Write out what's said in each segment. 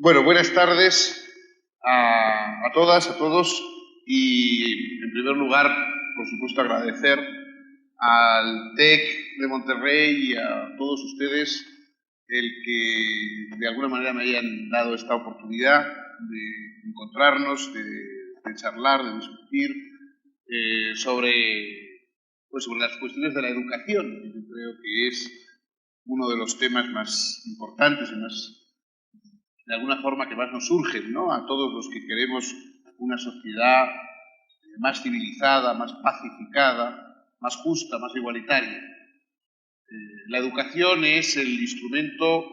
Bueno, buenas tardes a todas, a todos y en primer lugar, por supuesto, agradecer al TEC de Monterrey y a todos ustedes el que de alguna manera me hayan dado esta oportunidad de encontrarnos, de charlar, de discutir sobre las cuestiones de la educación, que yo creo que es uno de los temas más importantes y más, de alguna forma, que más nos surgen, ¿no? A todos los que queremos una sociedad más civilizada, más pacificada, más justa, más igualitaria. La educación es el instrumento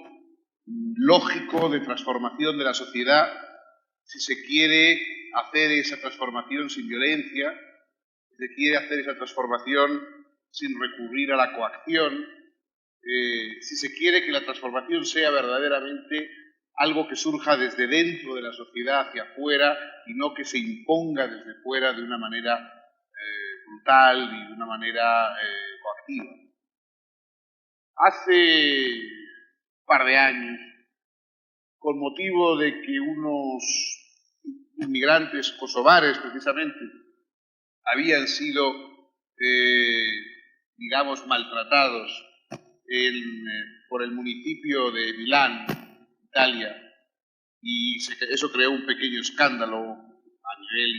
lógico de transformación de la sociedad si se quiere hacer esa transformación sin violencia, si se quiere hacer esa transformación sin recurrir a la coacción, si se quiere que la transformación sea verdaderamente algo que surja desde dentro de la sociedad hacia afuera y no que se imponga desde fuera de una manera brutal y de una manera coactiva. Hace un par de años, con motivo de que unos inmigrantes kosovares, precisamente, habían sido, digamos, maltratados por el municipio de Milán, Italia, y eso creó un pequeño escándalo a nivel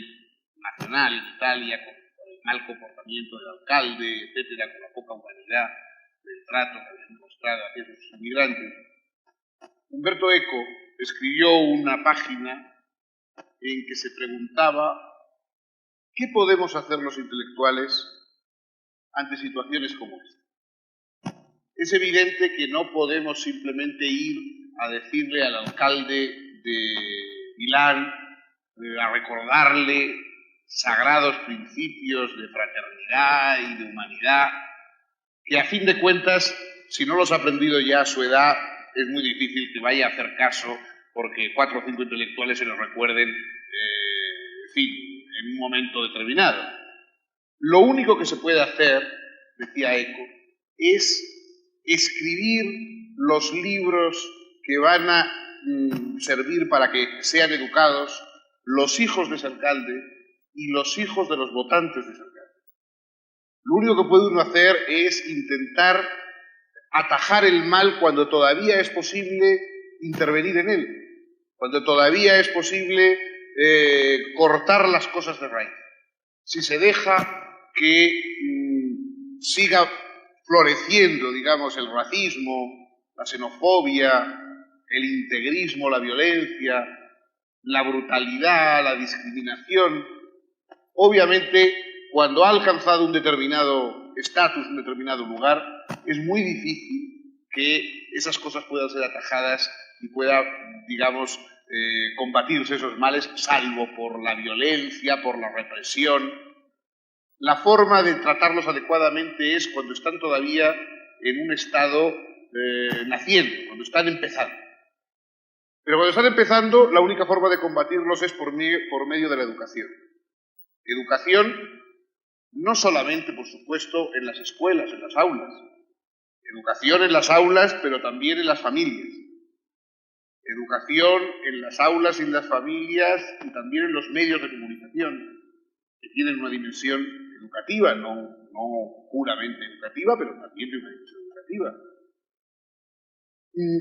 nacional en Italia con el mal comportamiento del alcalde, etcétera, con la poca humanidad del trato que habían mostrado a esos inmigrantes. Humberto Eco escribió una página en que se preguntaba ¿qué podemos hacer los intelectuales ante situaciones como esta? Es evidente que no podemos simplemente ir a decirle al alcalde de Milán, a recordarle sagrados principios de fraternidad y de humanidad, que a fin de cuentas, si no los ha aprendido ya a su edad, es muy difícil que vaya a hacer caso porque 4 o 5 intelectuales se los recuerden, en fin, en un momento determinado. Lo único que se puede hacer, decía Eco, es escribir los libros que van a servir para que sean educados los hijos de ese alcalde y los hijos de los votantes de ese alcalde. Lo único que puede uno hacer es intentar atajar el mal cuando todavía es posible intervenir en él, cuando todavía es posible cortar las cosas de raíz. Si se deja que siga floreciendo, digamos, el racismo, la xenofobia, el integrismo, la violencia, la brutalidad, la discriminación, obviamente, cuando ha alcanzado un determinado estatus, un determinado lugar, es muy difícil que esas cosas puedan ser atajadas y pueda, digamos, combatirse esos males, salvo por la violencia, por la represión. La forma de tratarlos adecuadamente es cuando están todavía en un estado naciendo, cuando están empezando. Pero cuando están empezando, la única forma de combatirlos es por medio de la educación. Educación no solamente, por supuesto, en las escuelas, en las aulas. Educación en las aulas, pero también en las familias. Educación en las aulas y en las familias y también en los medios de comunicación, que tienen una dimensión educativa, no puramente educativa, pero también de una dimensión educativa.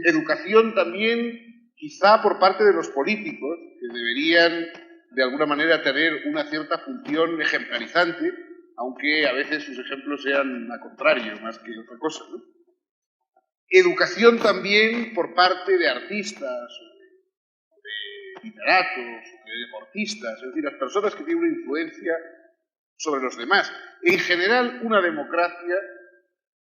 Educación también, quizá por parte de los políticos, que deberían, de alguna manera, tener una cierta función ejemplarizante, aunque a veces sus ejemplos sean a contrario, más que otra cosa, ¿no? Educación también por parte de artistas, de literatos, de deportistas, es decir, las personas que tienen una influencia sobre los demás. En general, una democracia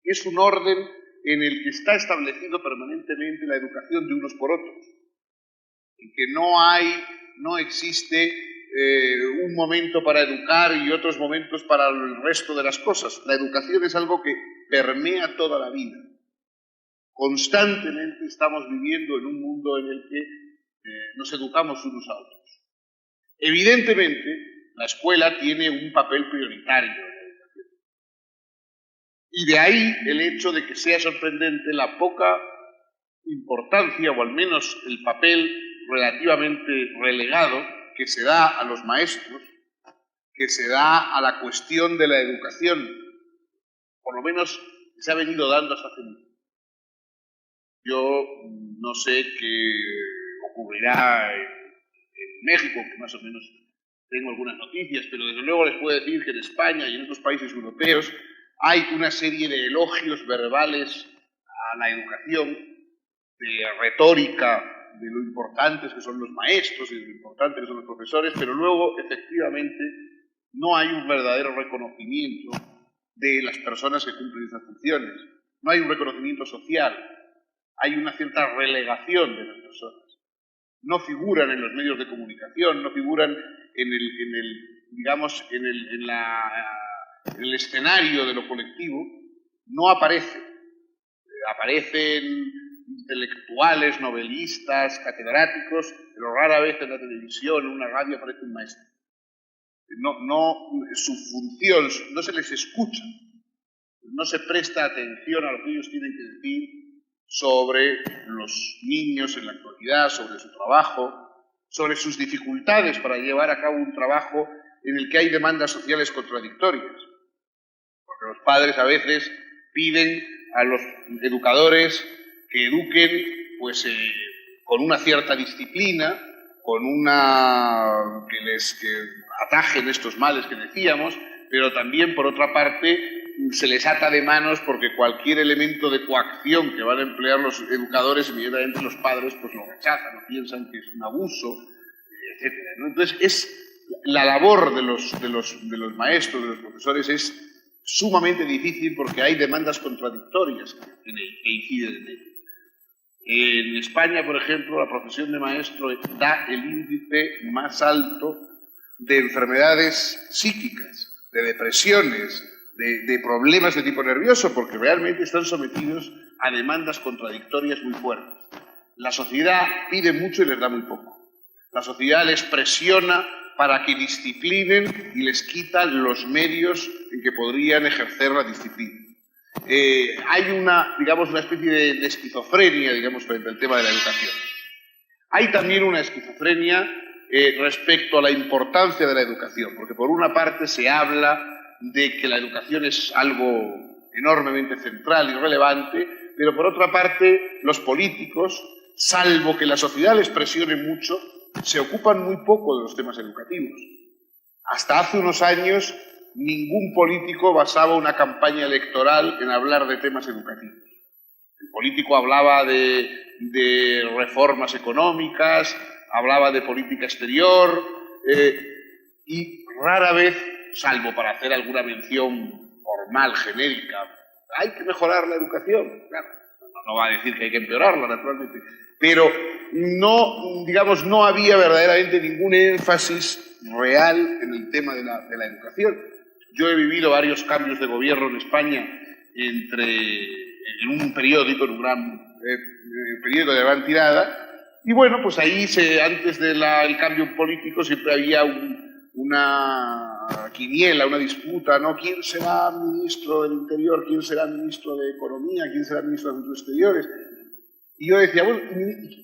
es un orden en el que está establecido permanentemente la educación de unos por otros, en que no existe un momento para educar y otros momentos para el resto de las cosas. La educación es algo que permea toda la vida. Constantemente estamos viviendo en un mundo en el que nos educamos unos a otros. Evidentemente, la escuela tiene un papel prioritario en la educación. Y de ahí el hecho de que sea sorprendente la poca importancia, o al menos el papel relativamente relegado que se da a los maestros, que se da a la cuestión de la educación, por lo menos se ha venido dando hasta hace mucho. Yo no sé qué ocurrirá en México, que más o menos tengo algunas noticias, pero desde luego les puedo decir que en España y en otros países europeos hay una serie de elogios verbales a la educación, de retórica, de lo importantes que son los maestros y de lo importantes que son los profesores, pero luego, efectivamente, no hay un verdadero reconocimiento de las personas que cumplen esas funciones. No hay un reconocimiento social. Hay una cierta relegación de las personas. No figuran en los medios de comunicación, no figuran en el escenario de lo colectivo, no aparecen. Aparecen intelectuales, novelistas, catedráticos, pero rara vez en la televisión, en una radio aparece un maestro. Su función, no se les escucha, no se presta atención a lo que ellos tienen que decir sobre los niños en la actualidad, sobre su trabajo, sobre sus dificultades para llevar a cabo un trabajo en el que hay demandas sociales contradictorias. Porque los padres a veces piden a los educadores que eduquen pues, con una cierta disciplina, que atajen estos males que decíamos, pero también, por otra parte, se les ata de manos porque cualquier elemento de coacción que van a emplear los educadores, inmediatamente los padres pues lo rechazan, o piensan que es un abuso, etc. ¿no? Entonces, la labor de los maestros, de los profesores, es sumamente difícil porque hay demandas contradictorias que inciden en ello. En España, por ejemplo, la profesión de maestro da el índice más alto de enfermedades psíquicas, de depresiones, de problemas de tipo nervioso, porque realmente están sometidos a demandas contradictorias muy fuertes. La sociedad pide mucho y les da muy poco. La sociedad les presiona para que disciplinen y les quita los medios en que podrían ejercer la disciplina. Hay una especie de esquizofrenia, frente al tema de la educación. Hay también una esquizofrenia respecto a la importancia de la educación, porque por una parte se habla de que la educación es algo enormemente central y relevante, pero por otra parte los políticos, salvo que la sociedad les presione mucho, se ocupan muy poco de los temas educativos. Hasta hace unos años ningún político basaba una campaña electoral en hablar de temas educativos. El político hablaba de reformas económicas, hablaba de política exterior y rara vez, salvo para hacer alguna mención formal, genérica, hay que mejorar la educación. Claro, no va a decir que hay que empeorarla, naturalmente, pero no había verdaderamente ningún énfasis real en el tema de la educación. Yo he vivido varios cambios de gobierno en España en un periódico, en un gran periódico de gran tirada, y bueno, pues ahí antes del cambio político siempre había una quiniela, una disputa, ¿no? ¿Quién será ministro del Interior? ¿Quién será ministro de Economía? ¿Quién será ministro de Asuntos Exteriores? Y yo decía, bueno,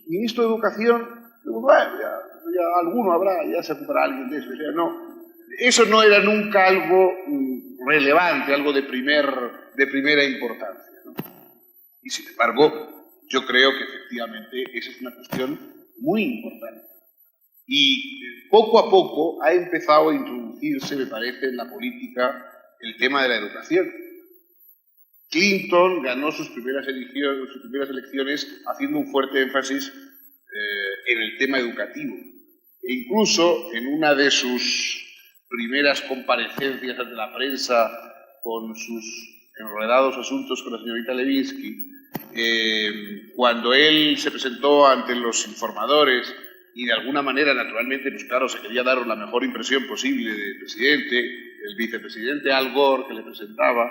ministro de Educación, bueno, ya alguno habrá, ya se ocupará alguien de eso. O sea, no, eso no era nunca algo relevante, algo de primera importancia, ¿no? Y sin embargo, yo creo que efectivamente esa es una cuestión muy importante. Y poco a poco ha empezado a introducirse, me parece, en la política el tema de la educación. Clinton ganó sus primeras elecciones haciendo un fuerte énfasis en el tema educativo. E incluso en una de sus primeras comparecencias ante la prensa con sus enredados asuntos con la señorita Levinsky, cuando él se presentó ante los informadores y de alguna manera, naturalmente, pues claro, se quería dar la mejor impresión posible del presidente, el vicepresidente Al Gore, que le presentaba,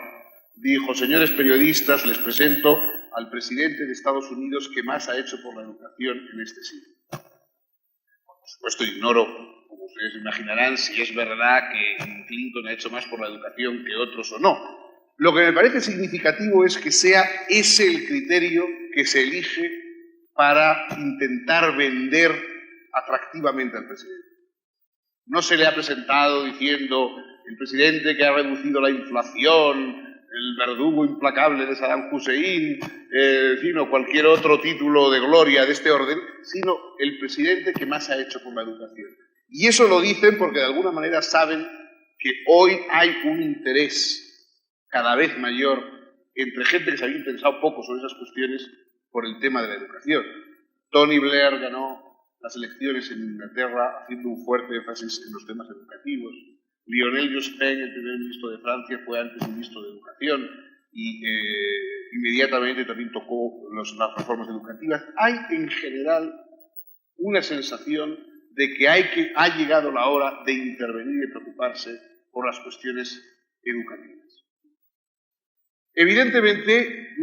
dijo: señores periodistas, les presento al presidente de Estados Unidos que más ha hecho por la educación en este siglo. Por supuesto, ignoro, como ustedes imaginarán, si es verdad que Clinton ha hecho más por la educación que otros o no. Lo que me parece significativo es que sea ese el criterio que se elige para intentar vender atractivamente al presidente. No se le ha presentado diciendo el presidente que ha reducido la inflación, el verdugo implacable de Saddam Hussein, sino cualquier otro título de gloria de este orden, sino el presidente que más ha hecho por la educación. Y eso lo dicen porque de alguna manera saben que hoy hay un interés cada vez mayor entre gente que se había pensado poco sobre esas cuestiones por el tema de la educación. Tony Blair ganó las elecciones en Inglaterra haciendo un fuerte énfasis en los temas educativos. Lionel Jospin, el primer ministro de Francia, fue antes ministro de Educación y inmediatamente también tocó las reformas educativas. Hay en general una sensación de que ha llegado la hora de intervenir y preocuparse por las cuestiones educativas. Evidentemente,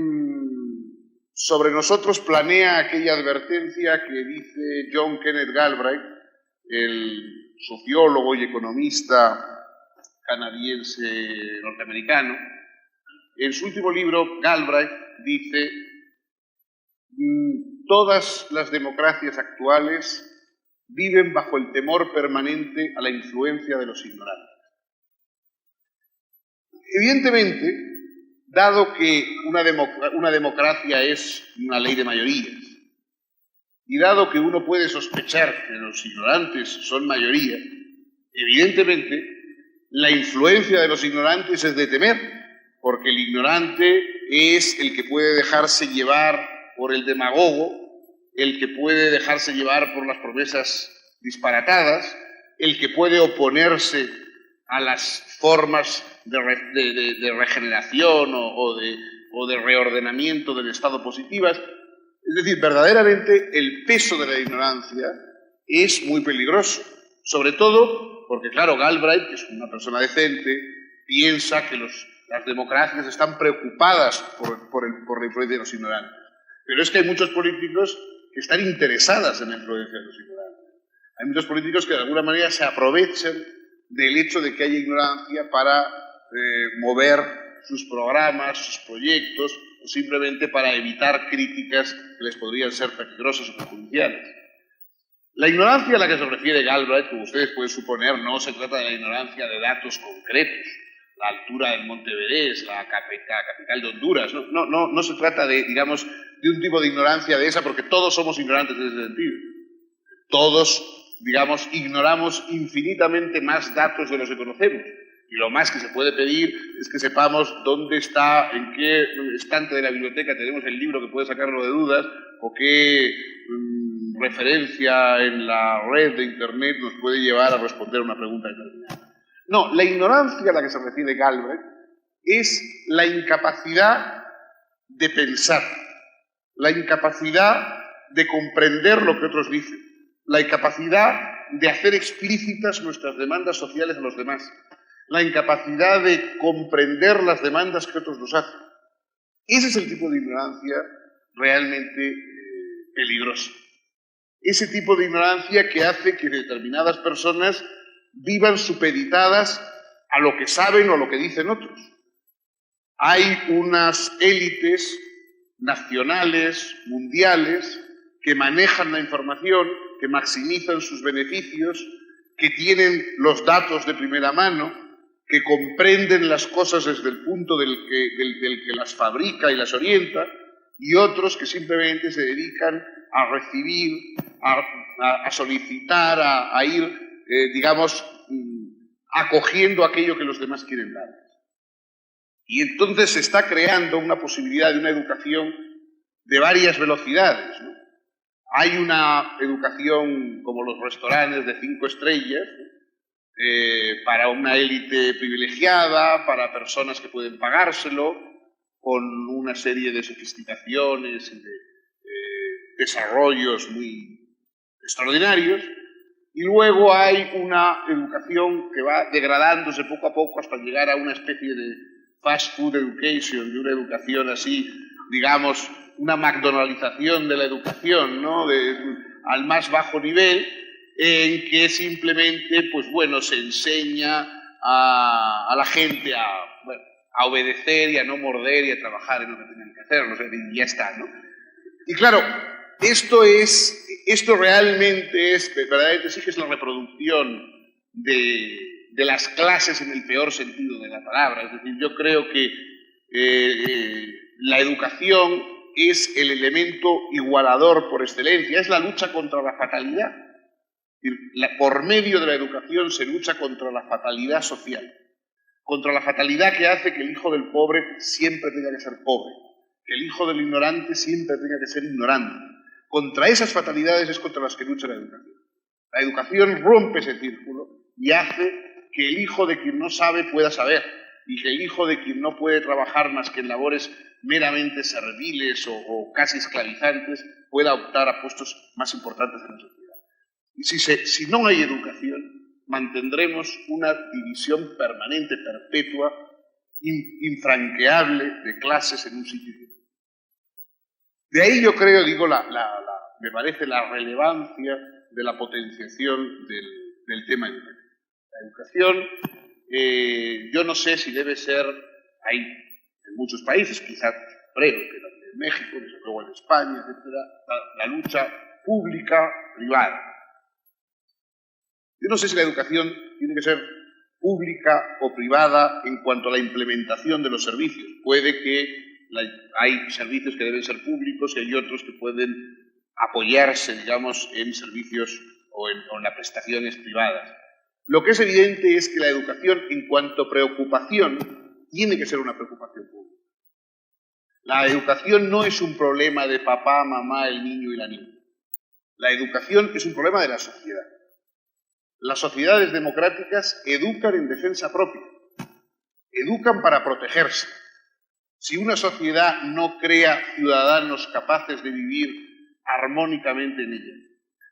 sobre nosotros planea aquella advertencia que dice John Kenneth Galbraith, el sociólogo y economista canadiense norteamericano. En su último libro, Galbraith dice: todas las democracias actuales viven bajo el temor permanente a la influencia de los ignorantes. Evidentemente, dado que una democracia es una ley de mayorías, y dado que uno puede sospechar que los ignorantes son mayoría, evidentemente la influencia de los ignorantes es de temer, porque el ignorante es el que puede dejarse llevar por el demagogo, el que puede dejarse llevar por las promesas disparatadas, el que puede oponerse a las formas de regeneración o de reordenamiento del Estado positivas. Es decir, verdaderamente el peso de la ignorancia es muy peligroso, sobre todo porque, claro, Galbraith, que es una persona decente, piensa que las democracias están preocupadas por la influencia de los ignorantes. Pero es que hay muchos políticos que están interesados en la influencia de los ignorantes. Hay muchos políticos que de alguna manera se aprovechan del hecho de que haya ignorancia para mover sus programas, sus proyectos, o simplemente para evitar críticas que les podrían ser peligrosas o perjudiciales. La ignorancia a la que se refiere Galbraith, como ustedes pueden suponer, no se trata de la ignorancia de datos concretos, la altura del Monte Everest, la capital de Honduras. No se trata de, digamos, de un tipo de ignorancia de esa, porque todos somos ignorantes en ese sentido. Todos, digamos, ignoramos infinitamente más datos de los que conocemos. Y lo más que se puede pedir es que sepamos dónde está, en qué estante de la biblioteca tenemos el libro que puede sacarlo de dudas, o qué referencia en la red de Internet nos puede llevar a responder una pregunta determinada. No, la ignorancia a la que se refiere Galbraith es la incapacidad de pensar, la incapacidad de comprender lo que otros dicen, la incapacidad de hacer explícitas nuestras demandas sociales a los demás, la incapacidad de comprender las demandas que otros nos hacen. Ese es el tipo de ignorancia realmente peligrosa. Ese tipo de ignorancia que hace que determinadas personas vivan supeditadas a lo que saben o a lo que dicen otros. Hay unas élites nacionales, mundiales, que manejan la información, que maximizan sus beneficios, que tienen los datos de primera mano, que comprenden las cosas desde el punto del que las fabrica y las orienta, y otros que simplemente se dedican a recibir, a solicitar, a ir, digamos, acogiendo aquello que los demás quieren dar. Y entonces se está creando una posibilidad de una educación de varias velocidades, ¿no? Hay una educación como los restaurantes de 5 estrellas, para una élite privilegiada, para personas que pueden pagárselo, con una serie de sofisticaciones y de desarrollos muy extraordinarios. Y luego hay una educación que va degradándose poco a poco hasta llegar a una especie de fast food education, de una educación así, digamos, una McDonaldización de la educación, ¿no? Al más bajo nivel, en que simplemente, pues bueno, se enseña a la gente a obedecer y a no morder y a trabajar en lo que tengan que hacer, y ya está, ¿no? Y claro, esto es esto realmente verdaderamente sí que es la reproducción de las clases en el peor sentido de la palabra. Es decir, yo creo que la educación es el elemento igualador por excelencia, es la lucha contra la fatalidad. Por medio de la educación se lucha contra la fatalidad social, contra la fatalidad que hace que el hijo del pobre siempre tenga que ser pobre, que el hijo del ignorante siempre tenga que ser ignorante. Contra esas fatalidades es contra las que lucha la educación. La educación rompe ese círculo y hace que el hijo de quien no sabe pueda saber, y que el hijo de quien no puede trabajar más que en labores meramente serviles o casi esclavizantes pueda optar a puestos más importantes en la sociedad. Y si no hay educación, mantendremos una división permanente, perpetua, infranqueable de clases en un sitio. De ahí yo creo, me parece la relevancia de la potenciación del tema educativo. La educación, yo no sé si debe ser, hay en muchos países, quizás creo que en México, desde luego en España, etcétera, la lucha pública-privada. Yo no sé si la educación tiene que ser pública o privada en cuanto a la implementación de los servicios. Puede que hay servicios que deben ser públicos y hay otros que pueden apoyarse, digamos, en servicios o en las prestaciones privadas. Lo que es evidente es que la educación, en cuanto a preocupación, tiene que ser una preocupación pública. La educación no es un problema de papá, mamá, el niño y la niña. La educación es un problema de la sociedad. Las sociedades democráticas educan en defensa propia, educan para protegerse. Si una sociedad no crea ciudadanos capaces de vivir armónicamente en ella,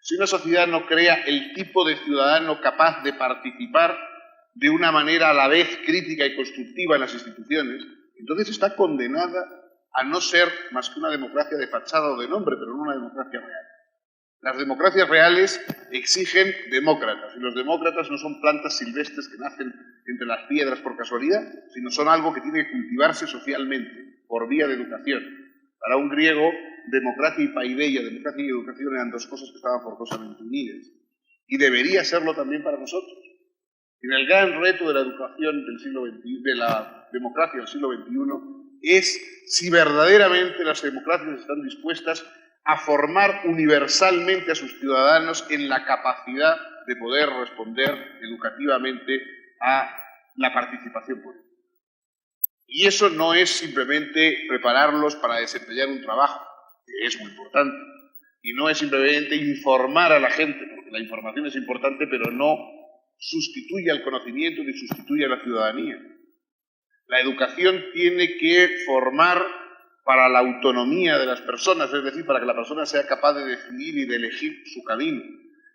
si una sociedad no crea el tipo de ciudadano capaz de participar de una manera a la vez crítica y constructiva en las instituciones, entonces está condenada a no ser más que una democracia de fachada o de nombre, pero no una democracia real. Las democracias reales exigen demócratas, y los demócratas no son plantas silvestres que nacen entre las piedras por casualidad, sino son algo que tiene que cultivarse socialmente, por vía de educación. Para un griego, democracia y paideia, democracia y educación eran dos cosas que estaban forzosamente unidas. Y debería serlo también para nosotros. En el gran reto de la educación del siglo XXI, de la democracia del siglo XXI, es si verdaderamente las democracias están dispuestas a formar universalmente a sus ciudadanos en la capacidad de poder responder educativamente a la participación política. Y eso no es simplemente prepararlos para desempeñar un trabajo, que es muy importante, y no es simplemente informar a la gente, porque la información es importante, pero no sustituye al conocimiento ni sustituye a la ciudadanía. La educación tiene que formar para la autonomía de las personas, es decir, para que la persona sea capaz de decidir y de elegir su camino.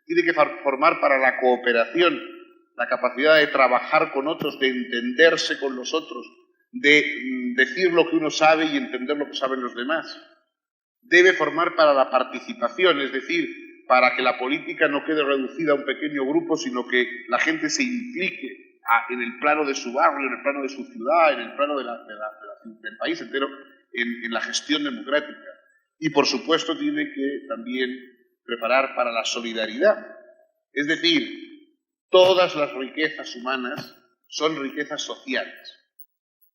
Tiene que formar para la cooperación, la capacidad de trabajar con otros, de entenderse con los otros, de decir lo que uno sabe y entender lo que saben los demás. Debe formar para la participación, es decir, para que la política no quede reducida a un pequeño grupo, sino que la gente se implique en el plano de su barrio, en el plano de su ciudad, en el plano del país entero, en la gestión democrática. Y, por supuesto, tiene que también preparar para la solidaridad. Es decir, todas las riquezas humanas son riquezas sociales.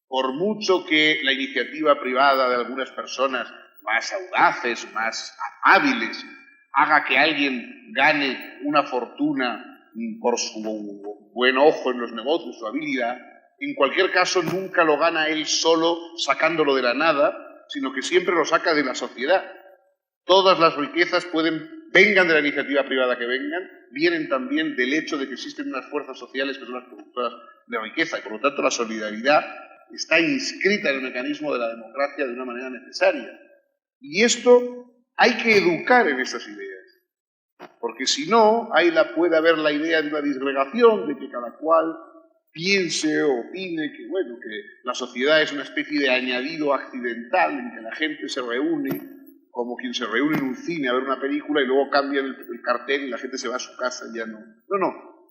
Por mucho que la iniciativa privada de algunas personas más audaces, más hábiles, haga que alguien gane una fortuna por su buen ojo en los negocios, su habilidad, en cualquier caso nunca lo gana él solo sacándolo de la nada, sino que siempre lo saca de la sociedad. Todas las riquezas vengan de la iniciativa privada que vengan, vienen también del hecho de que existen unas fuerzas sociales que son las productoras de riqueza, y por lo tanto la solidaridad está inscrita en el mecanismo de la democracia de una manera necesaria. Y esto hay que educar en estas ideas, porque si no, puede haber la idea de una disgregación, de que cada cual piense o opine que la sociedad es una especie de añadido accidental en que la gente se reúne como quien se reúne en un cine a ver una película y luego cambia el cartel y la gente se va a su casa y ya no. No.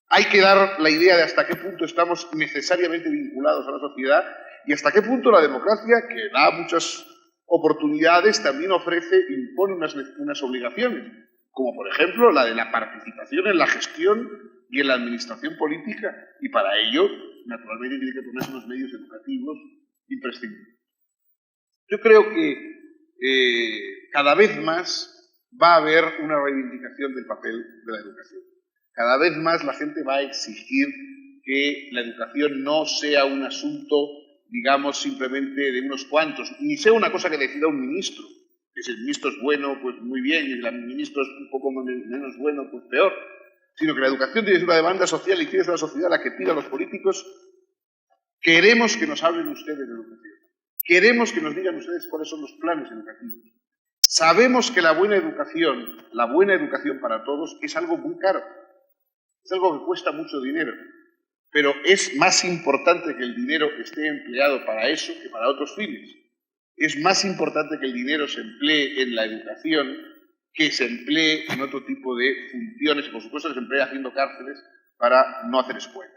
Hay que dar la idea de hasta qué punto estamos necesariamente vinculados a la sociedad y hasta qué punto la democracia, que da muchas oportunidades también impone unas obligaciones, como por ejemplo la de la participación en la gestión y en la administración política, y para ello, naturalmente, tiene que ponerse unos medios educativos imprescindibles. Yo creo que cada vez más va a haber una reivindicación del papel de la educación. Cada vez más la gente va a exigir que la educación no sea un asunto, digamos, simplemente de unos cuantos, ni sea una cosa que decida un ministro, que si el ministro es bueno, pues muy bien, y el ministro es un poco menos bueno, pues peor, sino que la educación tiene que ser una demanda social y tiene que ser la sociedad la que pida a los políticos: queremos que nos hablen ustedes de educación, queremos que nos digan ustedes cuáles son los planes educativos. Sabemos que la buena educación para todos es algo muy caro, es algo que cuesta mucho dinero, pero es más importante que el dinero esté empleado para eso que para otros fines. Es más importante que el dinero se emplee en la educación que se emplee en otro tipo de funciones, y por supuesto que se emplee haciendo cárceles para no hacer escuela.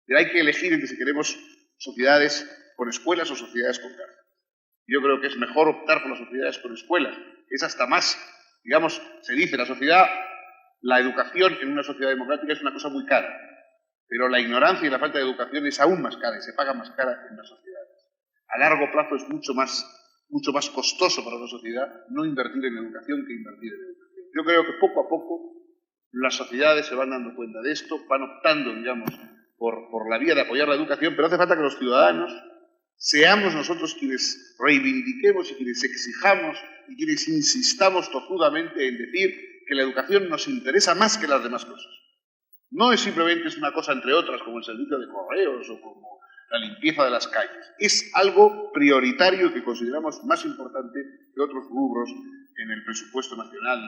Pero hay que elegir entre si queremos sociedades con escuelas o sociedades con cárceles. Yo creo que es mejor optar por las sociedades con escuelas. Es hasta más, digamos, se dice, la educación en una sociedad democrática es una cosa muy cara, pero la ignorancia y la falta de educación es aún más cara y se paga más cara en las sociedades. A largo plazo es mucho más costoso para una sociedad no invertir en educación que invertir en educación. Yo creo que poco a poco las sociedades se van dando cuenta de esto, van optando, digamos, por la vía de apoyar la educación, pero hace falta que los ciudadanos seamos nosotros quienes reivindiquemos y quienes exijamos y quienes insistamos tozudamente en decir que la educación nos interesa más que las demás cosas. No es simplemente una cosa entre otras, como el servicio de correos o como la limpieza de las calles. Es algo prioritario que consideramos más importante que otros rubros en el presupuesto nacional.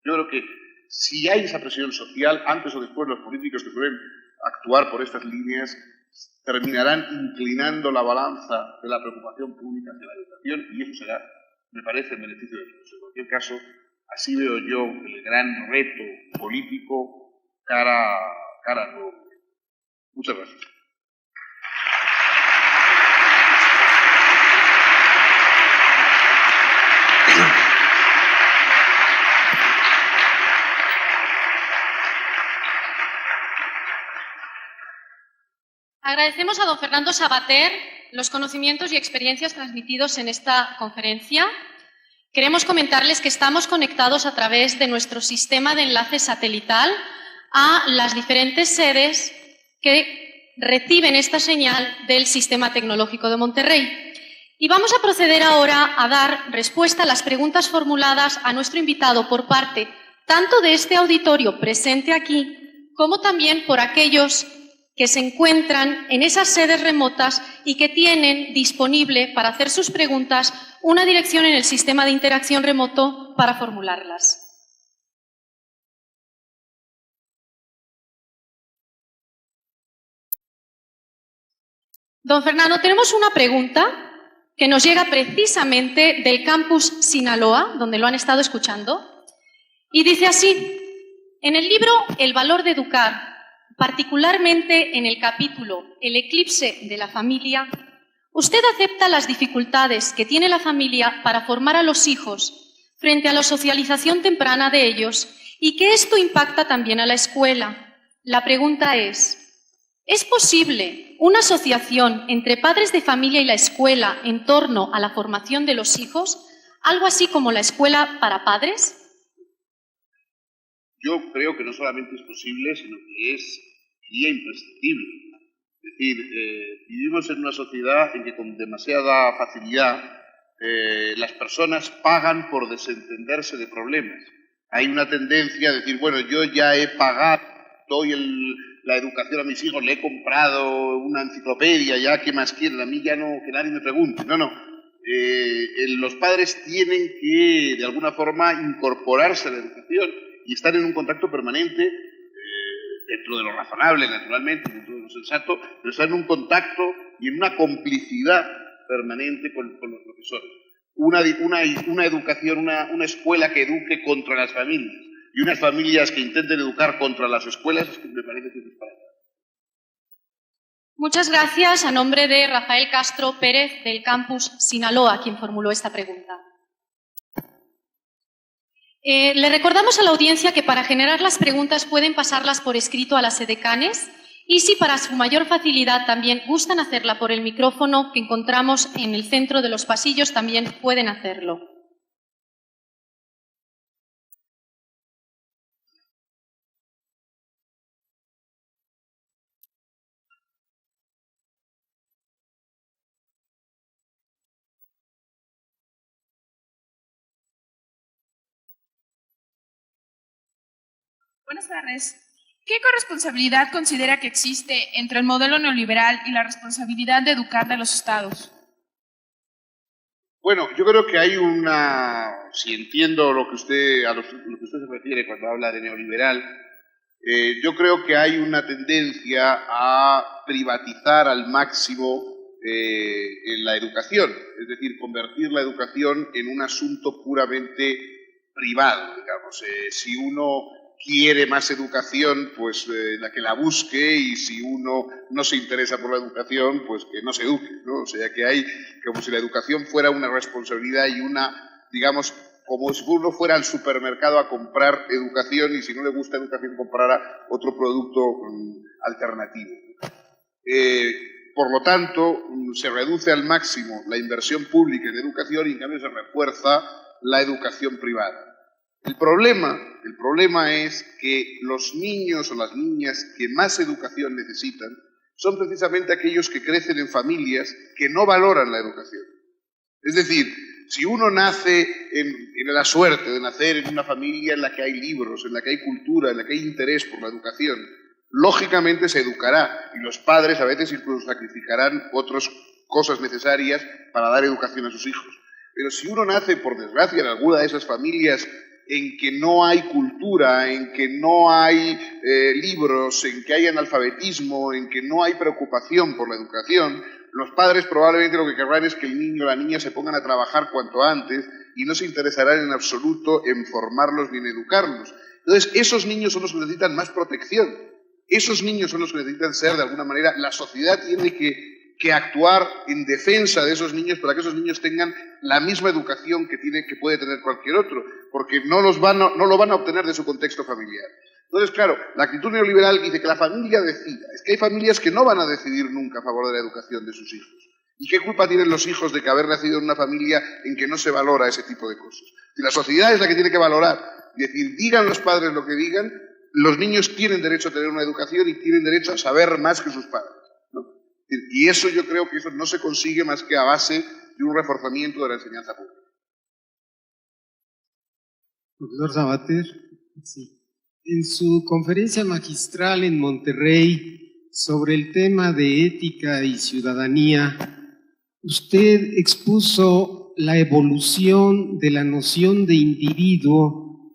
Yo creo que si hay esa presión social, antes o después los políticos que suelen actuar por estas líneas terminarán inclinando la balanza de la preocupación pública hacia la educación, y eso será, me parece, en beneficio de todos. En cualquier caso, así veo yo el gran reto político cara al nuevo gobierno. Muchas gracias. Agradecemos a don Fernando Savater los conocimientos y experiencias transmitidos en esta conferencia. Queremos comentarles que estamos conectados a través de nuestro sistema de enlace satelital a las diferentes sedes que reciben esta señal del Sistema Tecnológico de Monterrey. Y vamos a proceder ahora a dar respuesta a las preguntas formuladas a nuestro invitado por parte tanto de este auditorio presente aquí, como también por aquellos que se encuentran en esas sedes remotas y que tienen disponible para hacer sus preguntas una dirección en el sistema de interacción remoto para formularlas. Don Fernando, tenemos una pregunta que nos llega precisamente del campus Sinaloa, donde lo han estado escuchando, y dice así: en el libro El valor de educar, particularmente en el capítulo El eclipse de la familia, usted acepta las dificultades que tiene la familia para formar a los hijos frente a la socialización temprana de ellos y que esto impacta también a la escuela. La pregunta ¿es posible una asociación entre padres de familia y la escuela en torno a la formación de los hijos, algo así como la escuela para padres? Yo creo que no solamente es posible, sino que sería imprescindible. Es decir, vivimos en una sociedad en que con demasiada facilidad las personas pagan por desentenderse de problemas. Hay una tendencia a decir, bueno, yo ya he pagado, doy la educación a mis hijos, le he comprado una enciclopedia, ya, ¿qué más quieren? A mí ya no, que nadie me pregunte. No. Los padres tienen que, de alguna forma, incorporarse a la educación y estar en un contacto permanente, dentro de lo razonable, naturalmente, dentro de lo sensato, pero estar en un contacto y en una complicidad permanente con los profesores. Una educación, una escuela que eduque contra las familias y unas familias que intenten educar contra las escuelas, es que me parece que es disparate. Muchas gracias. A nombre de Rafael Castro Pérez, del campus Sinaloa, quien formuló esta pregunta. Le recordamos a la audiencia que para generar las preguntas pueden pasarlas por escrito a las edecanes y si para su mayor facilidad también gustan hacerla por el micrófono que encontramos en el centro de los pasillos, también pueden hacerlo. Buenas tardes. ¿Qué corresponsabilidad considera que existe entre el modelo neoliberal y la responsabilidad de educar de los estados? Bueno, yo creo que hay si entiendo lo que usted, lo que usted se refiere cuando habla de neoliberal, yo creo que hay una tendencia a privatizar al máximo en la educación, es decir, convertir la educación en un asunto puramente privado, digamos. Si uno quiere más educación, pues la que la busque, y si uno no se interesa por la educación, pues que no se eduque, ¿no? O sea, que hay como si la educación fuera una responsabilidad y digamos, como si uno fuera al supermercado a comprar educación y si no le gusta educación comprara otro producto alternativo. Por lo tanto, se reduce al máximo la inversión pública en educación y en cambio se refuerza la educación privada. El problema es que los niños o las niñas que más educación necesitan son precisamente aquellos que crecen en familias que no valoran la educación. Es decir, si uno nace en la suerte de nacer en una familia en la que hay libros, en la que hay cultura, en la que hay interés por la educación, lógicamente se educará y los padres a veces incluso sacrificarán otras cosas necesarias para dar educación a sus hijos. Pero si uno nace, por desgracia, en alguna de esas familias en que no hay cultura, en que no hay libros, en que hay analfabetismo, en que no hay preocupación por la educación, los padres probablemente lo que querrán es que el niño o la niña se pongan a trabajar cuanto antes y no se interesarán en absoluto en formarlos ni en educarlos. Entonces, esos niños son los que necesitan más protección. Esos niños son los que necesitan ser, de alguna manera, la sociedad tiene que actuar en defensa de esos niños para que esos niños tengan la misma educación que puede tener cualquier otro, porque no lo van a obtener de su contexto familiar. Entonces, claro, la actitud neoliberal dice que la familia decida. Es que hay familias que no van a decidir nunca a favor de la educación de sus hijos. ¿Y qué culpa tienen los hijos de que haber nacido en una familia en que no se valora ese tipo de cosas? Si la sociedad es la que tiene que valorar, es decir, digan los padres lo que digan, los niños tienen derecho a tener una educación y tienen derecho a saber más que sus padres, ¿no? Y eso yo creo que eso no se consigue más que a base de un reforzamiento de la enseñanza pública. Profesor Sabater, sí. En su conferencia magistral en Monterrey sobre el tema de ética y ciudadanía, usted expuso la evolución de la noción de individuo,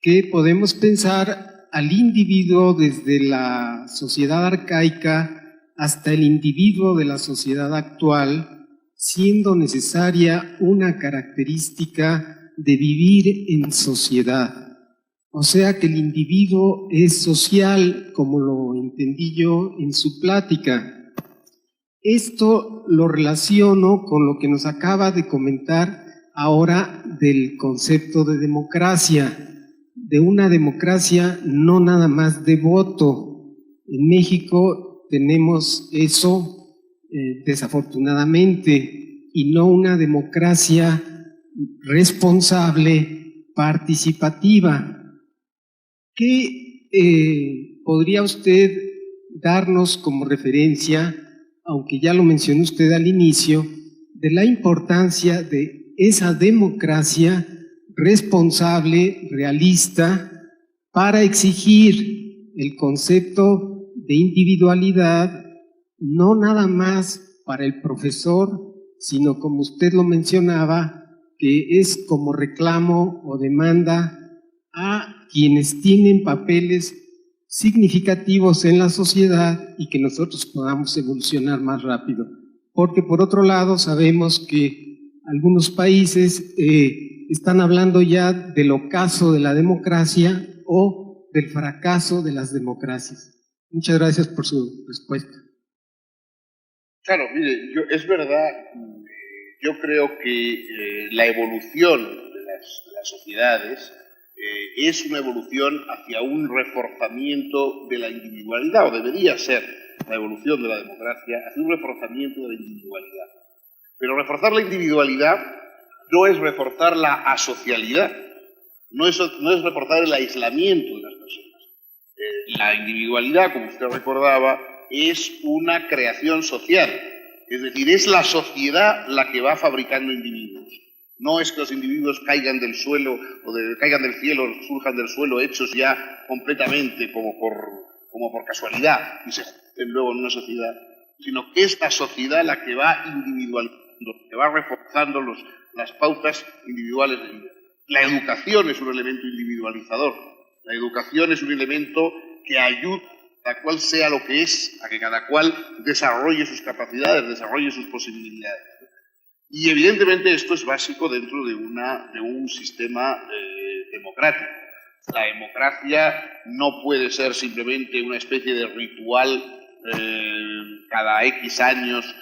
que podemos pensar al individuo desde la sociedad arcaica hasta el individuo de la sociedad actual, siendo necesaria una característica de vivir en sociedad. O sea que el individuo es social, como lo entendí yo en su plática. Esto lo relaciono con lo que nos acaba de comentar ahora del concepto de democracia, de una democracia no nada más de voto. En México tenemos eso desafortunadamente, y no una democracia responsable, participativa. ¿Qué podría usted darnos como referencia, aunque ya lo mencionó usted al inicio, de la importancia de esa democracia responsable, realista, para exigir el concepto de individualidad, no nada más para el profesor, sino como usted lo mencionaba, que es como reclamo o demanda a quienes tienen papeles significativos en la sociedad y que nosotros podamos evolucionar más rápido. Porque por otro lado sabemos que algunos países están hablando ya del ocaso de la democracia o del fracaso de las democracias. Muchas gracias por su respuesta. Claro, mire, es verdad, yo creo que la evolución de las sociedades es una evolución hacia un reforzamiento de la individualidad, o debería ser la evolución de la democracia, hacia un reforzamiento de la individualidad. Pero reforzar la individualidad no es reforzar la asocialidad, no es reforzar el aislamiento de las personas. La individualidad, como usted recordaba, es una creación social, es decir, es la sociedad la que va fabricando individuos. No es que los individuos caigan del suelo o caigan del cielo, surjan del suelo hechos ya completamente como por casualidad y se junten luego en una sociedad, sino que es la sociedad la que va individualizando, que va reforzando las pautas individuales de vida. La educación es un elemento individualizador. La educación es un elemento que ayuda a cada cual sea lo que es, a que cada cual desarrolle sus capacidades, desarrolle sus posibilidades. Y evidentemente esto es básico dentro de un sistema democrático. La democracia no puede ser simplemente una especie de ritual cada X años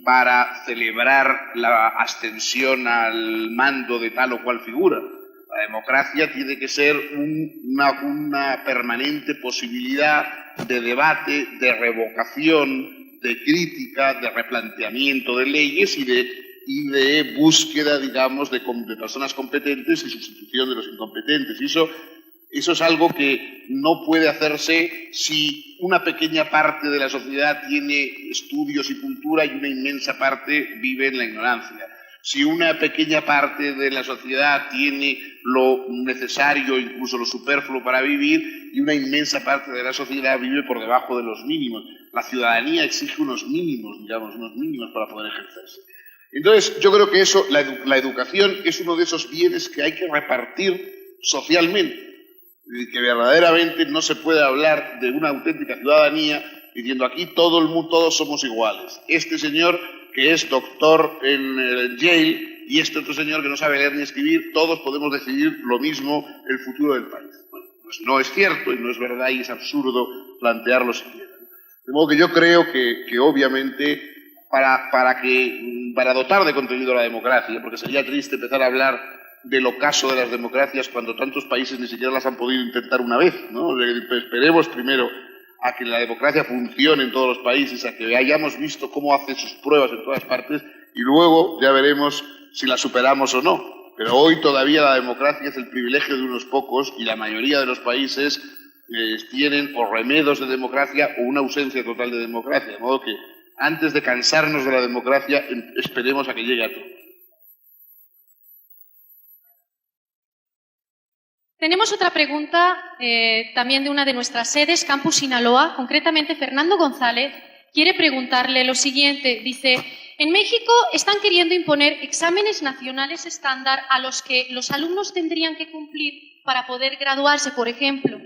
para celebrar la ascensión al mando de tal o cual figura. La democracia tiene que ser una permanente posibilidad de debate, de revocación, de crítica, de replanteamiento de leyes y de búsqueda, digamos, de personas competentes y sustitución de los incompetentes. Y eso es algo que no puede hacerse si una pequeña parte de la sociedad tiene estudios y cultura y una inmensa parte vive en la ignorancia. Si una pequeña parte de la sociedad tiene lo necesario, incluso lo superfluo para vivir, y una inmensa parte de la sociedad vive por debajo de los mínimos. La ciudadanía exige unos mínimos, digamos, unos mínimos para poder ejercerse. Entonces, yo creo que la educación es uno de esos bienes que hay que repartir socialmente, y que verdaderamente no se puede hablar de una auténtica ciudadanía diciendo aquí todos somos iguales. Este señor que es doctor en Yale y este otro señor que no sabe leer ni escribir, todos podemos decidir lo mismo el futuro del país. Bueno, pues no es cierto y no es verdad y es absurdo plantearlo siquiera. De modo que yo creo que obviamente para dotar de contenido a la democracia, porque sería triste empezar a hablar del ocaso de las democracias cuando tantos países ni siquiera las han podido intentar una vez, ¿no? Esperemos primero a que la democracia funcione en todos los países, a que hayamos visto cómo hace sus pruebas en todas partes y luego ya veremos si la superamos o no. Pero hoy todavía la democracia es el privilegio de unos pocos y la mayoría de los países tienen o remedos de democracia o una ausencia total de democracia. De modo que antes de cansarnos de la democracia, esperemos a que llegue a todos. Tenemos otra pregunta también de una de nuestras sedes, Campus Sinaloa. Concretamente, Fernando González quiere preguntarle lo siguiente. Dice, en México están queriendo imponer exámenes nacionales estándar a los que los alumnos tendrían que cumplir para poder graduarse, por ejemplo.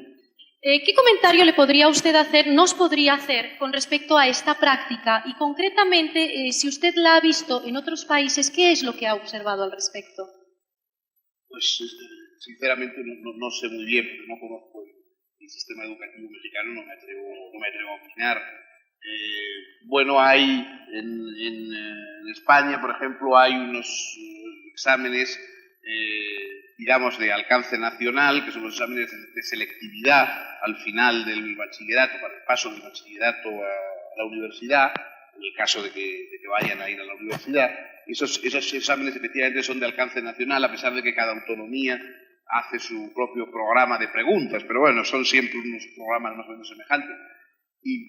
¿Qué comentario le podría usted hacer, nos podría hacer con respecto a esta práctica? Y concretamente, si usted la ha visto en otros países, ¿qué es lo que ha observado al respecto? Pues sinceramente no sé muy bien, porque no conozco el sistema educativo mexicano, no me atrevo a opinar. Bueno, hay en España, por ejemplo, hay unos exámenes, digamos, de alcance nacional, que son los exámenes de selectividad al final del bachillerato, para el paso del bachillerato a la universidad, en el caso de que vayan a ir a la universidad. Esos exámenes efectivamente son de alcance nacional, a pesar de que cada autonomía hace su propio programa de preguntas, pero bueno, son siempre unos programas más o menos semejantes.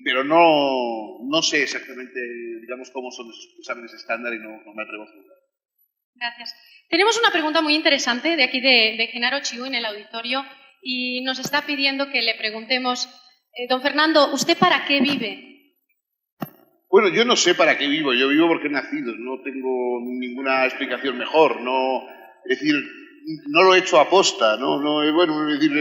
Pero no sé exactamente, digamos, cómo son esos exámenes estándar y no me atrevo a juzgar. Gracias. Tenemos una pregunta muy interesante de aquí de Genaro Chiu en el auditorio y nos está pidiendo que le preguntemos, don Fernando, ¿usted para qué vive? Bueno, yo no sé para qué vivo, yo vivo porque he nacido, no tengo ninguna explicación mejor, es decir, no lo he hecho aposta, bueno, es decir,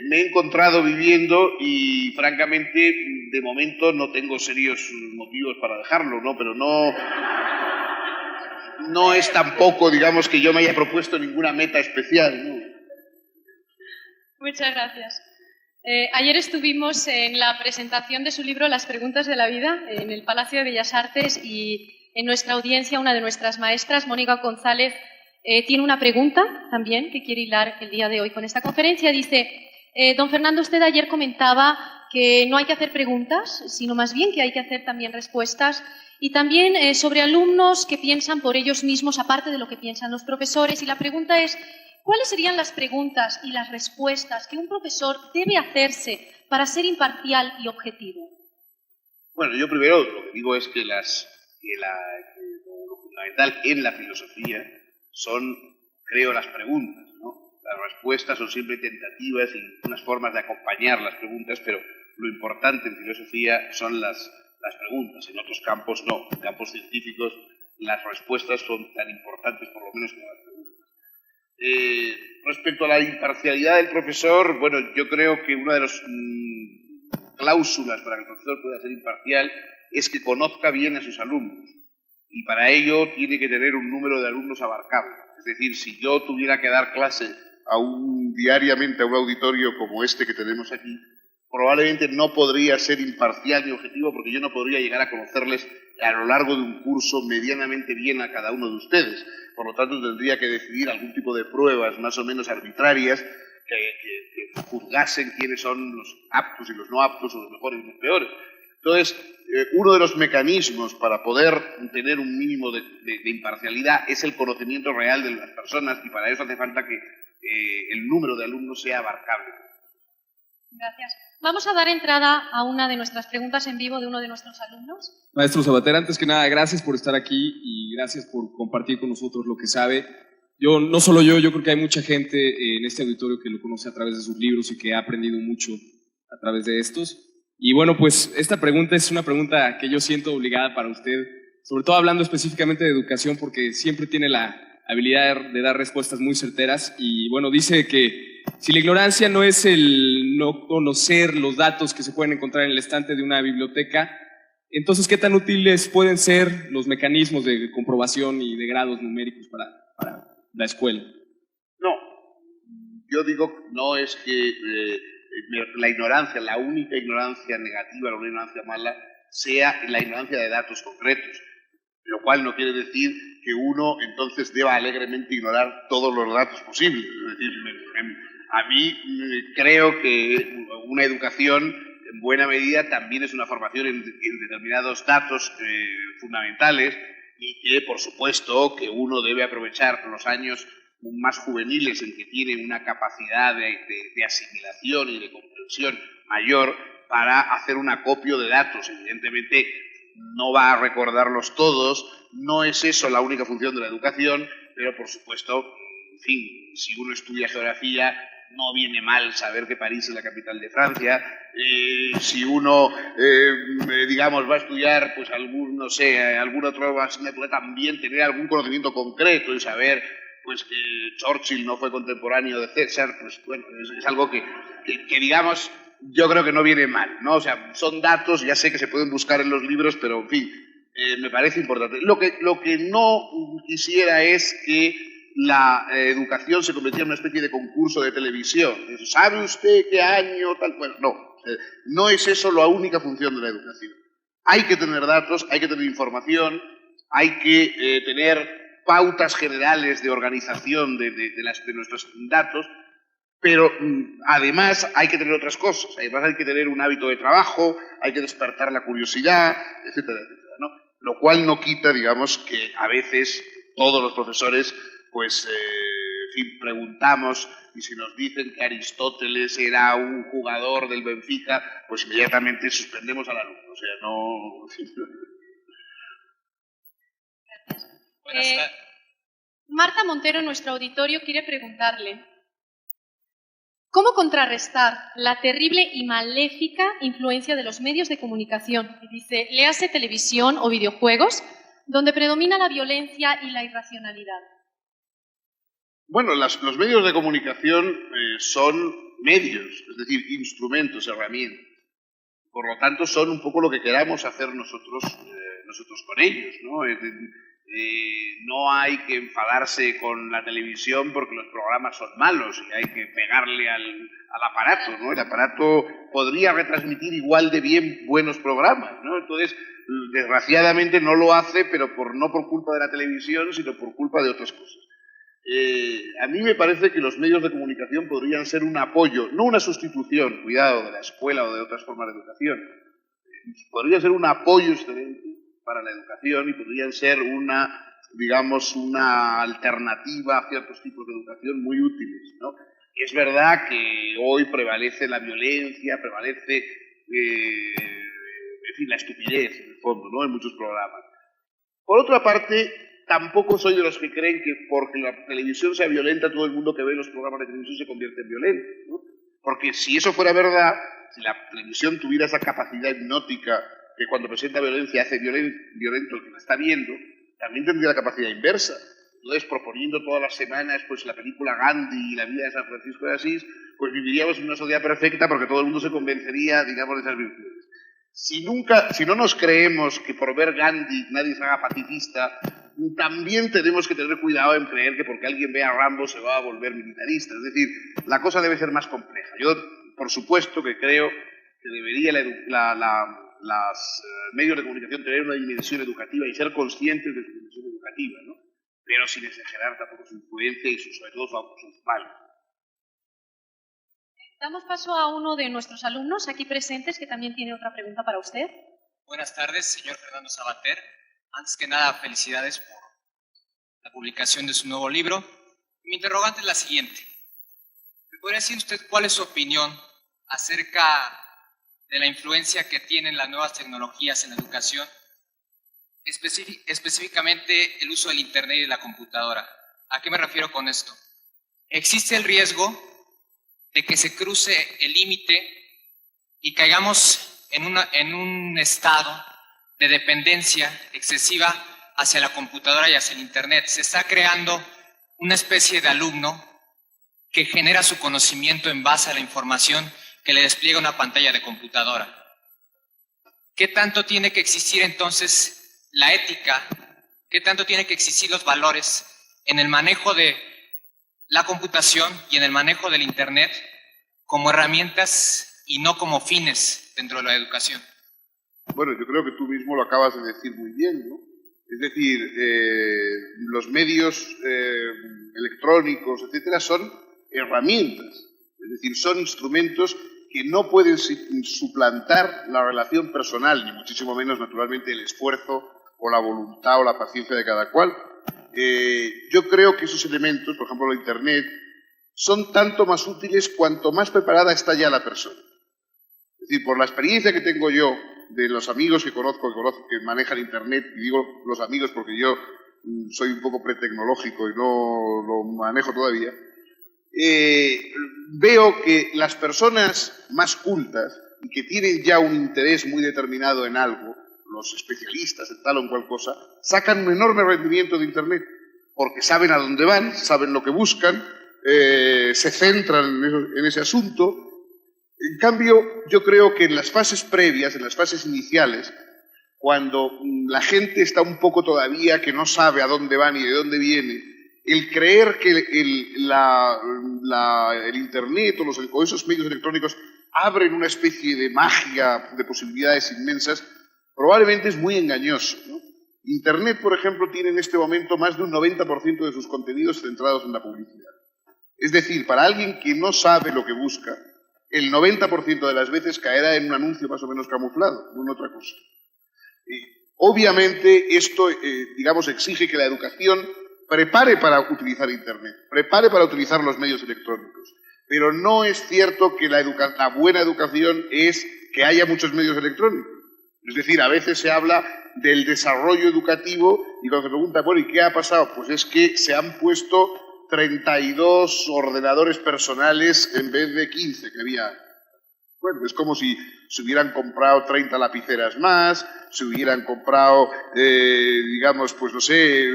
me he encontrado viviendo y francamente de momento no tengo serios motivos para dejarlo, pero no es tampoco, digamos, que yo me haya propuesto ninguna meta especial, ¿no? Muchas gracias. Ayer estuvimos en la presentación de su libro Las preguntas de la vida en el Palacio de Bellas Artes y en nuestra audiencia una de nuestras maestras, Mónica González, tiene una pregunta también que quiere hilar el día de hoy con esta conferencia. Dice, don Fernando, usted ayer comentaba que no hay que hacer preguntas, sino más bien que hay que hacer también respuestas y también sobre alumnos que piensan por ellos mismos, aparte de lo que piensan los profesores. Y la pregunta es, ¿cuáles serían las preguntas y las respuestas que un profesor debe hacerse para ser imparcial y objetivo? Bueno, yo primero lo que digo es que lo fundamental en la filosofía son, creo, las preguntas, ¿no? Las respuestas son siempre tentativas y unas formas de acompañar las preguntas, pero lo importante en filosofía son las preguntas. En otros campos no. En campos científicos las respuestas son tan importantes, por lo menos, como las preguntas. Respecto a la imparcialidad del profesor, bueno, yo creo que una de las cláusulas para que el profesor pueda ser imparcial es que conozca bien a sus alumnos. Y para ello tiene que tener un número de alumnos abarcable. Es decir, si yo tuviera que dar clase diariamente a un auditorio como este que tenemos aquí, probablemente no podría ser imparcial ni objetivo porque yo no podría llegar a conocerles a lo largo de un curso medianamente bien a cada uno de ustedes. Por lo tanto, tendría que decidir algún tipo de pruebas más o menos arbitrarias que juzgasen quiénes son los aptos y los no aptos, o los mejores y los peores. Entonces, uno de los mecanismos para poder tener un mínimo de imparcialidad es el conocimiento real de las personas y para eso hace falta que el número de alumnos sea abarcable. Gracias. Vamos a dar entrada a una de nuestras preguntas en vivo de uno de nuestros alumnos. Maestro Sabater, antes que nada, gracias por estar aquí y gracias por compartir con nosotros lo que sabe. No solo yo creo que hay mucha gente en este auditorio que lo conoce a través de sus libros y que ha aprendido mucho a través de estos. Y bueno, pues esta pregunta es una pregunta que yo siento obligada para usted, sobre todo hablando específicamente de educación, porque siempre tiene la habilidad de dar respuestas muy certeras. Y bueno, dice que si la ignorancia no es el no conocer los datos que se pueden encontrar en el estante de una biblioteca, entonces, ¿qué tan útiles pueden ser los mecanismos de comprobación y de grados numéricos para la escuela? No, yo digo no es que la ignorancia, la única ignorancia negativa, la única ignorancia mala, sea la ignorancia de datos concretos, lo cual no quiere decir que uno entonces deba alegremente ignorar todos los datos posibles. Es decir, a mí creo que una educación en buena medida también es una formación en determinados datos fundamentales y que, por supuesto, que uno debe aprovechar los años más juveniles en que tiene una capacidad de asimilación y de comprensión mayor para hacer un acopio de datos. Evidentemente no va a recordarlos todos, no es eso la única función de la educación, pero por supuesto, en fin, si uno estudia geografía, no viene mal saber que París es la capital de Francia. Si uno, digamos, va a estudiar pues alguna otra asignatura, también tener algún conocimiento concreto y saber pues que Churchill no fue contemporáneo de César, pues bueno, es algo que digamos, yo creo que no viene mal, ¿no? O sea, son datos, ya sé que se pueden buscar en los libros, pero en fin, me parece importante. Lo que no quisiera es que la educación se convirtiera en una especie de concurso de televisión. ¿Sabe usted qué año? Tal? Bueno, no es eso la única función de la educación. Hay que tener datos, hay que tener información, hay que tener pautas generales de organización de nuestros datos, pero además hay que tener otras cosas. Además hay que tener un hábito de trabajo, hay que despertar la curiosidad, etcétera, etcétera, ¿no? Lo cual no quita, digamos, que a veces todos los profesores pues, en fin, preguntamos y si nos dicen que Aristóteles era un jugador del Benfica, pues inmediatamente suspendemos al alumno. O sea, no... Marta Montero, en nuestro auditorio, quiere preguntarle ¿cómo contrarrestar la terrible y maléfica influencia de los medios de comunicación? Y dice, léase televisión o videojuegos, donde predomina la violencia y la irracionalidad. Bueno, los medios de comunicación son medios, es decir, instrumentos, herramientas. Por lo tanto, son un poco lo que queramos hacer nosotros con ellos, ¿no? No hay que enfadarse con la televisión porque los programas son malos y hay que pegarle al aparato, ¿no? El aparato podría retransmitir igual de bien buenos programas, ¿no? Entonces, desgraciadamente no lo hace, pero no por culpa de la televisión, sino por culpa de otras cosas. A mí me parece que los medios de comunicación podrían ser un apoyo, no una sustitución, cuidado, de la escuela o de otras formas de educación. Podría ser un apoyo excelente para la educación y podrían ser una alternativa a ciertos tipos de educación muy útiles, ¿no? Es verdad que hoy prevalece la violencia, prevalece, en fin, la estupidez, en el fondo, ¿no? En muchos programas. Por otra parte, tampoco soy de los que creen que porque la televisión sea violenta, todo el mundo que ve los programas de televisión se convierte en violento, ¿no? Porque si eso fuera verdad, si la televisión tuviera esa capacidad hipnótica que cuando presenta violencia hace violento el que la está viendo, también tendría la capacidad inversa. Entonces, proponiendo todas las semanas pues la película Gandhi y la vida de San Francisco de Asís, pues viviríamos en una sociedad perfecta porque todo el mundo se convencería, digamos, de esas virtudes. Si no nos creemos que por ver Gandhi nadie se haga pacifista, también tenemos que tener cuidado en creer que porque alguien vea Rambo se va a volver militarista. Es decir, la cosa debe ser más compleja. Yo, por supuesto, que creo que debería los medios de comunicación tener una dimensión educativa y ser conscientes de su dimensión educativa, ¿no? Pero sin exagerar tampoco su influencia y sobre todo sus males. Damos paso a uno de nuestros alumnos aquí presentes que también tiene otra pregunta para usted. Buenas tardes, señor Fernando Sabater. Antes que nada, felicidades por la publicación de su nuevo libro. Mi interrogante es la siguiente. ¿Me podría decir usted cuál es su opinión acerca de la influencia que tienen las nuevas tecnologías en la educación, específicamente el uso del Internet y de la computadora? ¿A qué me refiero con esto? ¿Existe el riesgo de que se cruce el límite y caigamos en un estado de dependencia excesiva hacia la computadora y hacia el Internet? Se está creando una especie de alumno que genera su conocimiento en base a la información que le despliega una pantalla de computadora. ¿Qué tanto tiene que existir entonces la ética? ¿Qué tanto tiene que existir los valores en el manejo de la computación y en el manejo del Internet como herramientas y no como fines dentro de la educación? Bueno, yo creo que tú mismo lo acabas de decir muy bien, ¿no? Es decir, los medios electrónicos, etcétera, son herramientas, es decir, son instrumentos que no pueden suplantar la relación personal, ni muchísimo menos, naturalmente, el esfuerzo o la voluntad o la paciencia de cada cual. Yo creo que esos elementos, por ejemplo, la Internet, son tanto más útiles cuanto más preparada está ya la persona. Es decir, por la experiencia que tengo yo de los amigos que conozco que manejan Internet, y digo los amigos porque yo soy un poco pretecnológico y no lo manejo todavía, veo que las personas más cultas y que tienen ya un interés muy determinado en algo, los especialistas en tal o en cual cosa, sacan un enorme rendimiento de Internet porque saben a dónde van, saben lo que buscan, se centran en ese asunto. En cambio, yo creo que en las fases previas, en las fases iniciales, cuando la gente está un poco todavía que no sabe a dónde va ni de dónde viene, el creer que el Internet o esos medios electrónicos abren una especie de magia de posibilidades inmensas, probablemente es muy engañoso, ¿no? Internet, por ejemplo, tiene en este momento más de un 90% de sus contenidos centrados en la publicidad. Es decir, para alguien que no sabe lo que busca, el 90% de las veces caerá en un anuncio más o menos camuflado, no en otra cosa. Obviamente, esto, digamos, exige que la educación prepare para utilizar Internet, prepare para utilizar los medios electrónicos. Pero no es cierto que la buena educación es que haya muchos medios electrónicos. Es decir, a veces se habla del desarrollo educativo y cuando se pregunta, bueno, ¿y qué ha pasado? Pues es que se han puesto 32 ordenadores personales en vez de 15 que había. Bueno, es como si se hubieran comprado 30 lapiceras más, se hubieran comprado, digamos, pues no sé,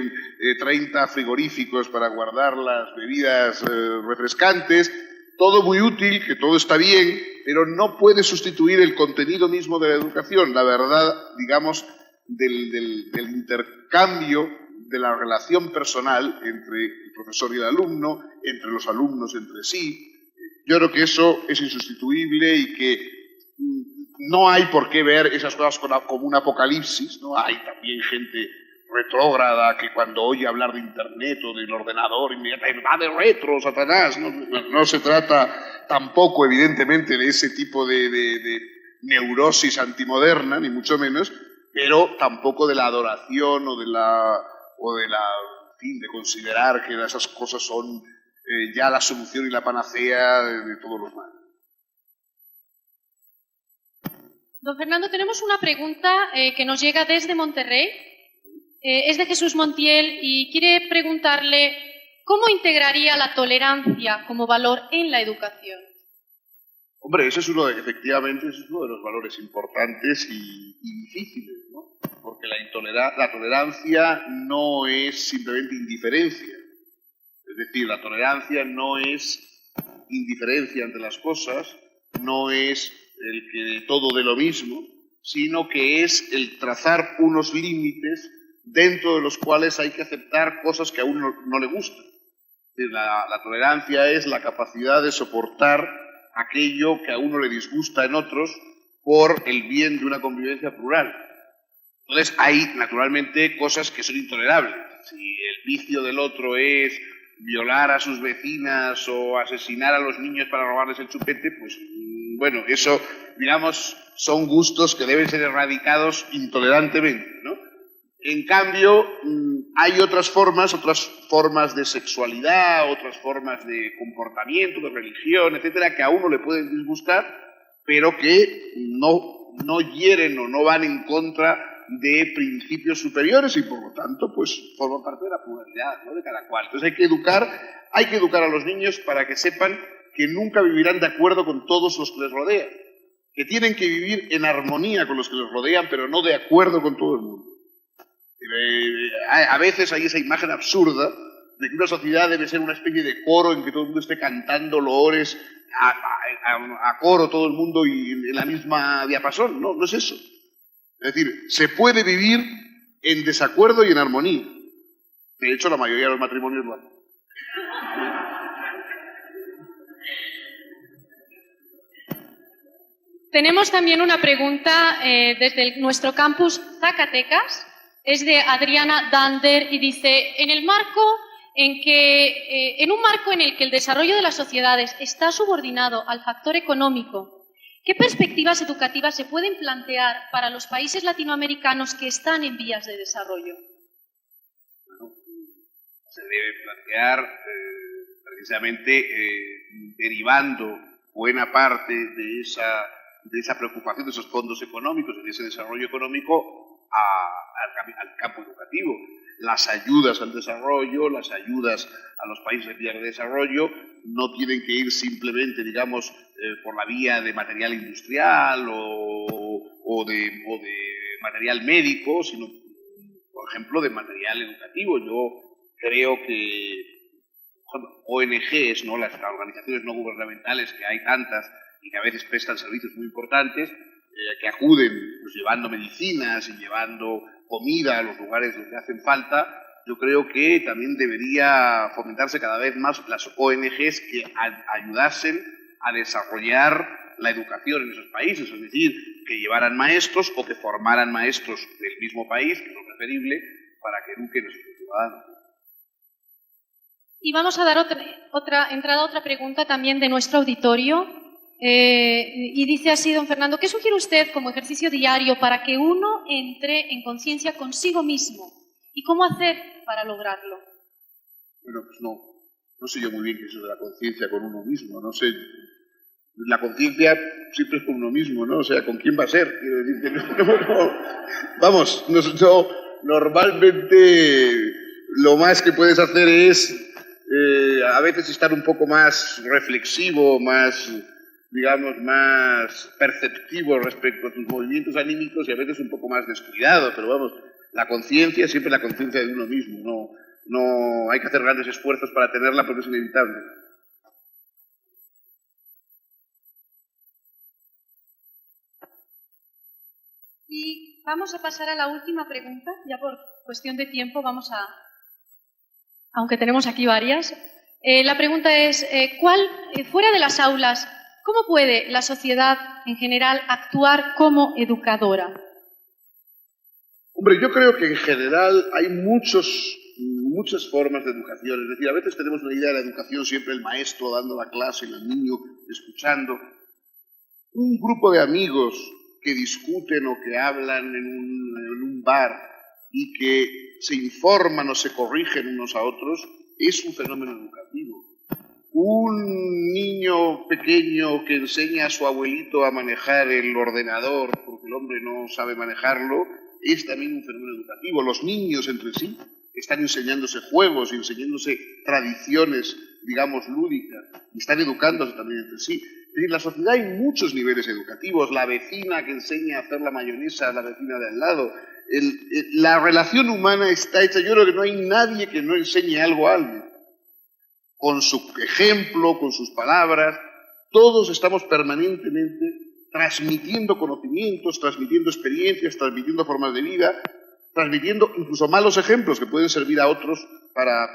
30 frigoríficos para guardar las bebidas refrescantes. Todo muy útil, que todo está bien, pero no puede sustituir el contenido mismo de la educación, la verdad, digamos, del intercambio de la relación personal entre el profesor y el alumno, entre los alumnos entre sí. Yo creo que eso es insustituible y que no hay por qué ver esas cosas como un apocalipsis, ¿no? Hay también gente retrógrada que cuando oye hablar de Internet o del ordenador inmediatamente va de retro, Satanás. No se trata tampoco, evidentemente, de ese tipo de neurosis antimoderna, ni mucho menos, pero tampoco de la adoración o de en fin, de considerar que esas cosas son ya la solución y la panacea de todos los males. Don Fernando, tenemos una pregunta que nos llega desde Monterrey. Es de Jesús Montiel y quiere preguntarle cómo integraría la tolerancia como valor en la educación. Hombre, efectivamente, ese es uno de los valores importantes y difíciles, ¿no? Porque la tolerancia no es simplemente indiferencia. Es decir, la tolerancia no es indiferencia ante las cosas, no es el que todo de lo mismo, sino que es el trazar unos límites dentro de los cuales hay que aceptar cosas que a uno no le gustan. Es decir, la tolerancia es la capacidad de soportar aquello que a uno le disgusta en otros por el bien de una convivencia plural. Entonces hay, naturalmente, cosas que son intolerables. Si el vicio del otro es violar a sus vecinas o asesinar a los niños para robarles el chupete, pues bueno, eso, digamos, son gustos que deben ser erradicados intolerantemente, ¿no? En cambio, hay otras formas de sexualidad, otras formas de comportamiento, de religión, etcétera, que a uno le pueden disgustar, pero que no hieren o no van en contra de principios superiores y, por lo tanto, pues forman parte de la pluralidad, ¿no?, de cada cual. Entonces hay que educar a los niños para que sepan que nunca vivirán de acuerdo con todos los que les rodean, que tienen que vivir en armonía con los que les rodean, pero no de acuerdo con todo el mundo. A veces hay esa imagen absurda de que una sociedad debe ser una especie de coro en que todo el mundo esté cantando loores a coro todo el mundo y en la misma diapasón. No es eso. Es decir, se puede vivir en desacuerdo y en armonía. De hecho, la mayoría de los matrimonios lo hacen. Tenemos también una pregunta desde nuestro campus Zacatecas. Es de Adriana Dander y dice, en un marco en el que el desarrollo de las sociedades está subordinado al factor económico, ¿qué perspectivas educativas se pueden plantear para los países latinoamericanos que están en vías de desarrollo? Bueno, se debe plantear precisamente derivando buena parte de esa preocupación de esos fondos económicos y de ese desarrollo económico al campo educativo. Las ayudas al desarrollo, las ayudas a los países en vías de desarrollo no tienen que ir simplemente, digamos, por la vía de material industrial o de material médico, sino, por ejemplo, de material educativo. Yo creo que ONGs, ¿no?, las organizaciones no gubernamentales, que hay tantas y que a veces prestan servicios muy importantes, que acuden pues, llevando medicinas y llevando comida a los lugares donde hacen falta, yo creo que también debería fomentarse cada vez más las ONGs que ayudasen a desarrollar la educación en esos países, es decir, que llevaran maestros o que formaran maestros del mismo país, que es lo preferible, para que eduquen a sus ciudadanos. Y vamos a dar otra pregunta también de nuestro auditorio. Y dice así, don Fernando, ¿qué sugiere usted como ejercicio diario para que uno entre en conciencia consigo mismo? ¿Y cómo hacer para lograrlo? Bueno, pues no sé yo muy bien qué es eso de la conciencia con uno mismo, no sé. La conciencia siempre es con uno mismo, ¿no? O sea, ¿con quién va a ser? Quiero decir que vamos, normalmente lo más que puedes hacer es a veces estar un poco más reflexivo, más, digamos, más perceptivo respecto a tus movimientos anímicos y a veces un poco más descuidado, pero vamos, la conciencia es siempre la conciencia de uno mismo, no hay que hacer grandes esfuerzos para tenerla porque es inevitable. Y vamos a pasar a la última pregunta, ya por cuestión de tiempo aunque tenemos aquí varias. La pregunta es, fuera de las aulas, ¿cómo puede la sociedad en general actuar como educadora? Hombre, yo creo que en general hay muchas formas de educación. Es decir, a veces tenemos una idea de la educación, siempre el maestro dando la clase y el niño escuchando. Un grupo de amigos que discuten o que hablan en un bar y que se informan o se corrigen unos a otros es un fenómeno educativo. Un niño pequeño que enseña a su abuelito a manejar el ordenador porque el hombre no sabe manejarlo es también un fenómeno educativo. Los niños entre sí están enseñándose juegos, enseñándose tradiciones, digamos, lúdicas, y están educándose también entre sí. Es decir, en la sociedad hay muchos niveles educativos. La vecina que enseña a hacer la mayonesa a la vecina de al lado. La relación humana está hecha, yo creo que no hay nadie que no enseñe algo a alguien. Con su ejemplo, con sus palabras, todos estamos permanentemente transmitiendo conocimientos, transmitiendo experiencias, transmitiendo formas de vida, transmitiendo incluso malos ejemplos que pueden servir a otros para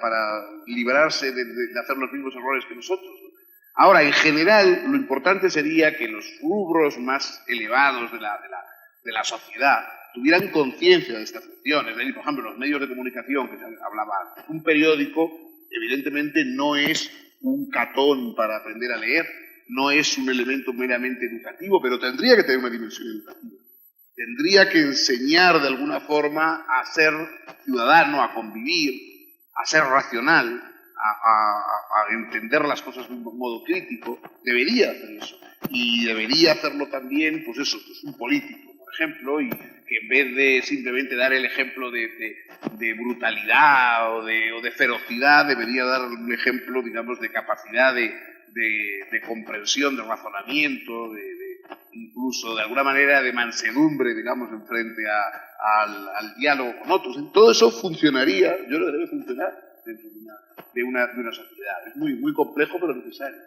librarse de hacer los mismos errores que nosotros. Ahora, en general, lo importante sería que los rubros más elevados de la sociedad tuvieran conciencia de estas funciones. Es decir, por ejemplo, los medios de comunicación, que se hablaba antes. Un periódico, evidentemente, no es un catón para aprender a leer, no es un elemento meramente educativo, pero tendría que tener una dimensión educativa. Tendría que enseñar de alguna forma a ser ciudadano, a convivir, a ser racional, a entender las cosas de un modo crítico. Debería hacer eso. Y debería hacerlo también, pues eso, pues un político, por ejemplo, y que en vez de simplemente dar el ejemplo de brutalidad o de ferocidad, debería dar un ejemplo, digamos, de capacidad de comprensión, de razonamiento, incluso de alguna manera de mansedumbre, digamos, en frente al diálogo con otros. Todo eso funcionaría, yo creo que debe funcionar dentro de una sociedad. Es muy complejo, pero necesario.